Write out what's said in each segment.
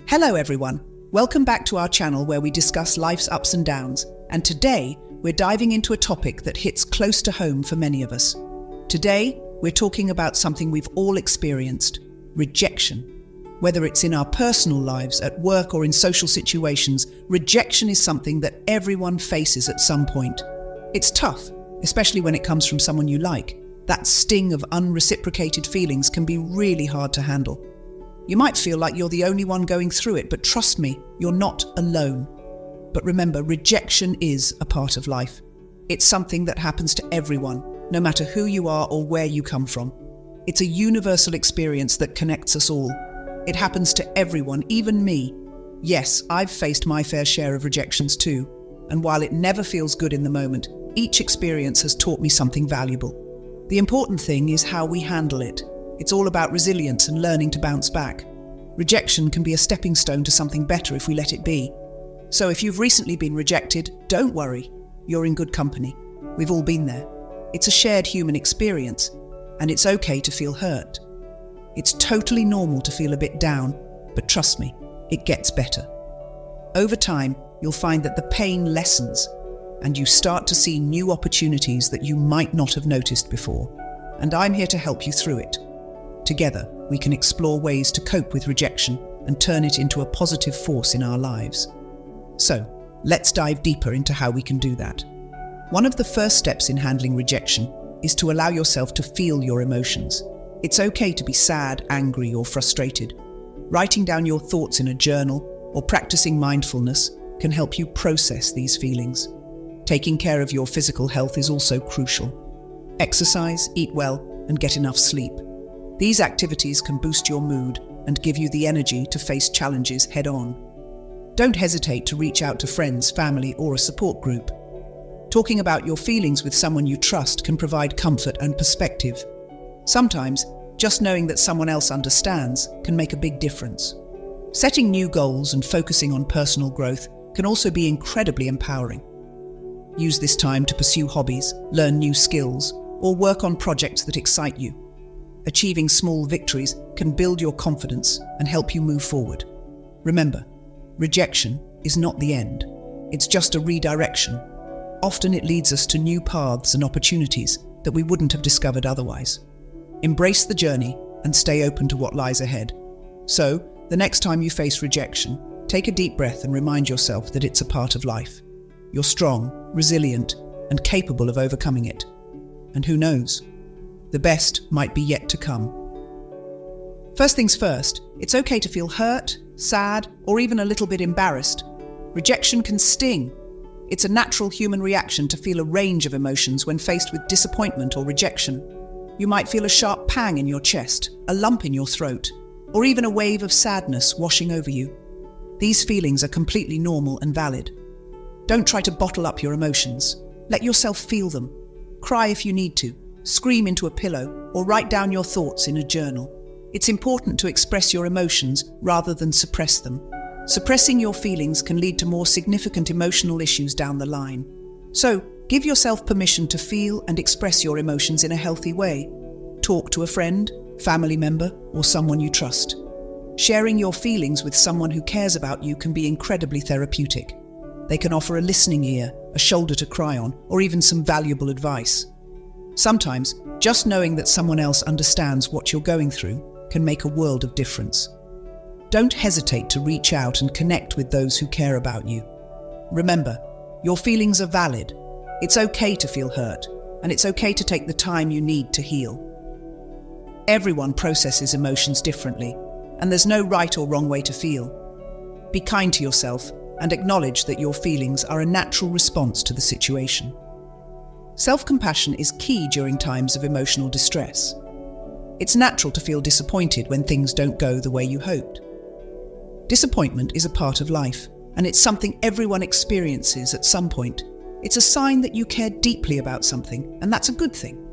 Hello everyone, welcome back to our channel where we discuss life's ups and downs, and today we're diving into a topic that hits close to home for many of us. Today we're talking about something we've all experienced: rejection. Whether it's in our personal lives, at work or in social situations, rejection is something that everyone faces at some point. It's tough, especially when it comes from someone you like. That sting of unreciprocated feelings can be really hard to handle. You might feel like you're the only one going through it, but trust me, you're not alone. But remember, rejection is a part of life. It's something that happens to everyone, no matter who you are or where you come from. It's a universal experience that connects us all. It happens to everyone, even me. Yes, I've faced my fair share of rejections too. And while it never feels good in the moment, each experience has taught me something valuable. The important thing is how we handle it. It's all about resilience and learning to bounce back. Rejection can be a stepping stone to something better if we let it be. So if you've recently been rejected, don't worry. You're in good company. We've all been there. It's a shared human experience, and it's okay to feel hurt. It's totally normal to feel a bit down, but trust me, it gets better. Over time, you'll find that the pain lessens, and you start to see new opportunities that you might not have noticed before. And I'm here to help you through it. Together, we can explore ways to cope with rejection and turn it into a positive force in our lives. So, let's dive deeper into how we can do that. One of the first steps in handling rejection is to allow yourself to feel your emotions. It's okay to be sad, angry, or frustrated. Writing down your thoughts in a journal or practicing mindfulness can help you process these feelings. Taking care of your physical health is also crucial. Exercise, eat well, and get enough sleep. These activities can boost your mood and give you the energy to face challenges head-on. Don't hesitate to reach out to friends, family, or a support group. Talking about your feelings with someone you trust can provide comfort and perspective. Sometimes, just knowing that someone else understands can make a big difference. Setting new goals and focusing on personal growth can also be incredibly empowering. Use this time to pursue hobbies, learn new skills, or work on projects that excite you. Achieving small victories can build your confidence and help you move forward. Remember, rejection is not the end. It's just a redirection. Often it leads us to new paths and opportunities that we wouldn't have discovered otherwise. Embrace the journey and stay open to what lies ahead. So, the next time you face rejection, take a deep breath and remind yourself that it's a part of life. You're strong, resilient, and capable of overcoming it. And who knows? The best might be yet to come. First things first, it's okay to feel hurt, sad, or even a little bit embarrassed. Rejection can sting. It's a natural human reaction to feel a range of emotions when faced with disappointment or rejection. You might feel a sharp pang in your chest, a lump in your throat, or even a wave of sadness washing over you. These feelings are completely normal and valid. Don't try to bottle up your emotions. Let yourself feel them. Cry if you need to. Scream into a pillow, or write down your thoughts in a journal. It's important to express your emotions rather than suppress them. Suppressing your feelings can lead to more significant emotional issues down the line. So, give yourself permission to feel and express your emotions in a healthy way. Talk to a friend, family member, or someone you trust. Sharing your feelings with someone who cares about you can be incredibly therapeutic. They can offer a listening ear, a shoulder to cry on, or even some valuable advice. Sometimes, just knowing that someone else understands what you're going through can make a world of difference. Don't hesitate to reach out and connect with those who care about you. Remember, your feelings are valid. It's okay to feel hurt, and it's okay to take the time you need to heal. Everyone processes emotions differently, and there's no right or wrong way to feel. Be kind to yourself and acknowledge that your feelings are a natural response to the situation. Self-compassion is key during times of emotional distress. It's natural to feel disappointed when things don't go the way you hoped. Disappointment is a part of life, and it's something everyone experiences at some point. It's a sign that you care deeply about something, and that's a good thing.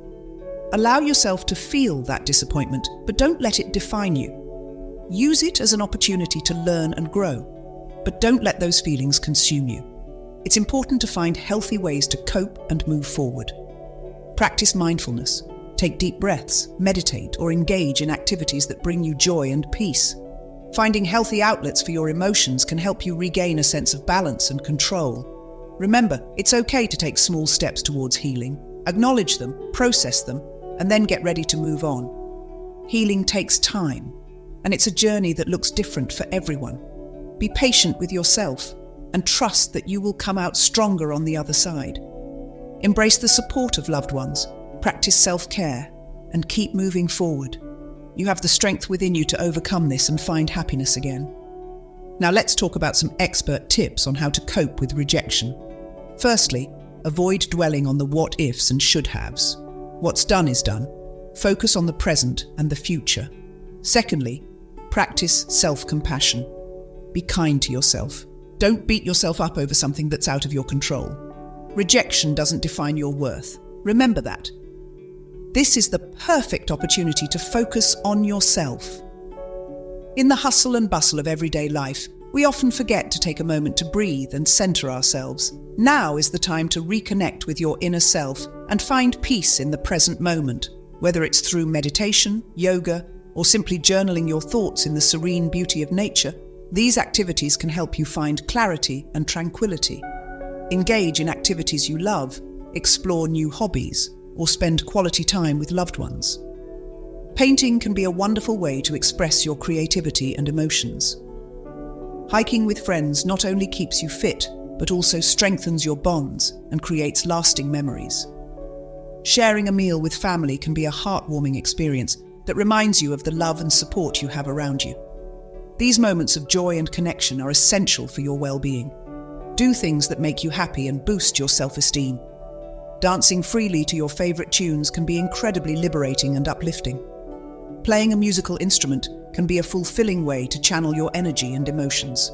Allow yourself to feel that disappointment, but don't let it define you. Use it as an opportunity to learn and grow, but don't let those feelings consume you. It's important to find healthy ways to cope and move forward. Practice mindfulness. Take deep breaths, meditate, or engage in activities that bring you joy and peace. Finding healthy outlets for your emotions can help you regain a sense of balance and control. Remember, it's okay to take small steps towards healing. Acknowledge them, process them, and then get ready to move on. Healing takes time, and it's a journey that looks different for everyone. Be patient with yourself and trust that you will come out stronger on the other side. Embrace the support of loved ones, practice self-care, and keep moving forward. You have the strength within you to overcome this and find happiness again. Now let's talk about some expert tips on how to cope with rejection. Firstly, avoid dwelling on the what-ifs and should-haves. What's done is done. Focus on the present and the future. Secondly, practice self-compassion. Be kind to yourself. Don't beat yourself up over something that's out of your control. Rejection doesn't define your worth. Remember that. This is the perfect opportunity to focus on yourself. In the hustle and bustle of everyday life, we often forget to take a moment to breathe and center ourselves. Now is the time to reconnect with your inner self and find peace in the present moment, whether it's through meditation, yoga, or simply journaling your thoughts in the serene beauty of nature. These activities can help you find clarity and tranquility. Engage in activities you love, explore new hobbies, or spend quality time with loved ones. Painting can be a wonderful way to express your creativity and emotions. Hiking with friends not only keeps you fit, but also strengthens your bonds and creates lasting memories. Sharing a meal with family can be a heartwarming experience that reminds you of the love and support you have around you. These moments of joy and connection are essential for your well-being. Do things that make you happy and boost your self-esteem. Dancing freely to your favorite tunes can be incredibly liberating and uplifting. Playing a musical instrument can be a fulfilling way to channel your energy and emotions.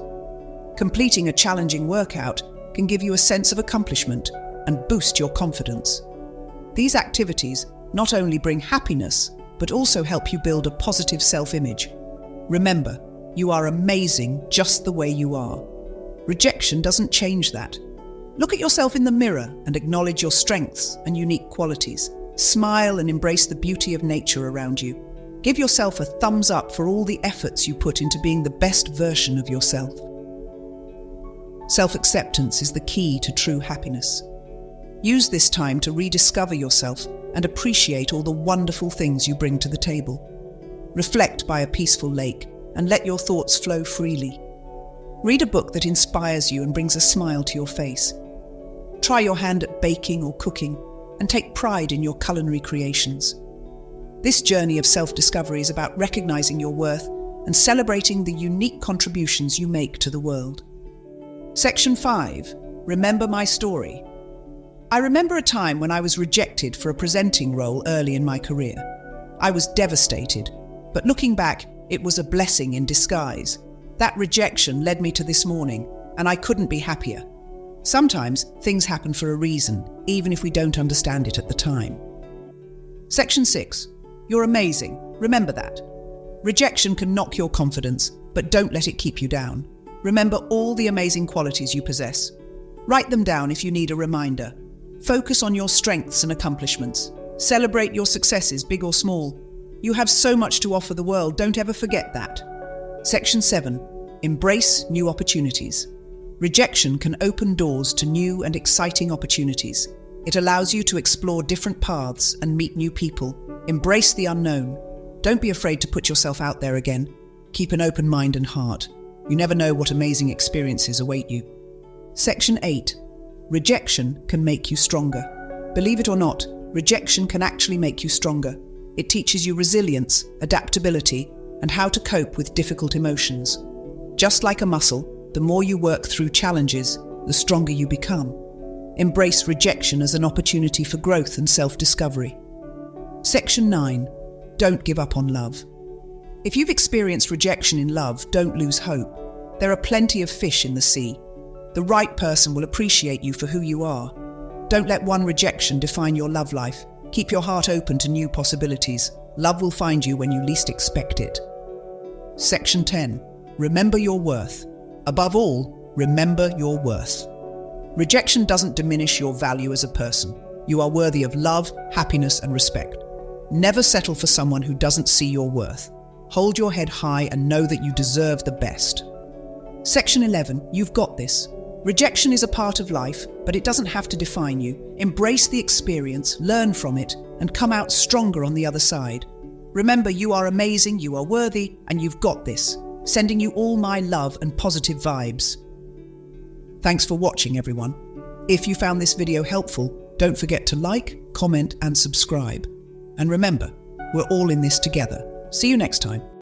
Completing a challenging workout can give you a sense of accomplishment and boost your confidence. These activities not only bring happiness, but also help you build a positive self-image. Remember, you are amazing just the way you are. Rejection doesn't change that. Look at yourself in the mirror and acknowledge your strengths and unique qualities. Smile and embrace the beauty of nature around you. Give yourself a thumbs up for all the efforts you put into being the best version of yourself. Self-acceptance is the key to true happiness. Use this time to rediscover yourself and appreciate all the wonderful things you bring to the table. Reflect by a peaceful lake and let your thoughts flow freely. Read a book that inspires you and brings a smile to your face. Try your hand at baking or cooking and take pride in your culinary creations. This journey of self-discovery is about recognizing your worth and celebrating the unique contributions you make to the world. Section 5. Remember my story. I remember a time when I was rejected for a presenting role early in my career. I was devastated, but looking back, it was a blessing in disguise. That rejection led me to this morning, and I couldn't be happier. Sometimes things happen for a reason, even if we don't understand it at the time. Section 6. You're amazing. Remember that. Rejection can knock your confidence, but don't let it keep you down. Remember all the amazing qualities you possess. Write them down if you need a reminder. Focus on your strengths and accomplishments. Celebrate your successes, big or small. You have so much to offer the world, don't ever forget that. Section 7. Embrace new opportunities. Rejection can open doors to new and exciting opportunities. It allows you to explore different paths and meet new people. Embrace the unknown. Don't be afraid to put yourself out there again. Keep an open mind and heart. You never know what amazing experiences await you. Section 8. Rejection can make you stronger. Believe it or not, rejection can actually make you stronger. It teaches you resilience, adaptability, and how to cope with difficult emotions. Just like a muscle, the more you work through challenges, the stronger you become. Embrace rejection as an opportunity for growth and self-discovery. Section 9. Don't give up on love. If you've experienced rejection in love, don't lose hope. There are plenty of fish in the sea. The right person will appreciate you for who you are. Don't let one rejection define your love life. Keep your heart open to new possibilities. Love will find you when you least expect it. Section 10. Remember your worth. Above all, remember your worth. Rejection doesn't diminish your value as a person. You are worthy of love, happiness, and respect. Never settle for someone who doesn't see your worth. hold your head high and know that you deserve the best. Section 11, you've got this. Rejection is a part of life, but it doesn't have to define you. Embrace the experience, learn from it, and come out stronger on the other side. Remember, you are amazing, you are worthy, and you've got this. Sending you all my love and positive vibes. Thanks for watching, everyone. If you found this video helpful, don't forget to like, comment, and subscribe. And remember, we're all in this together. See you next time.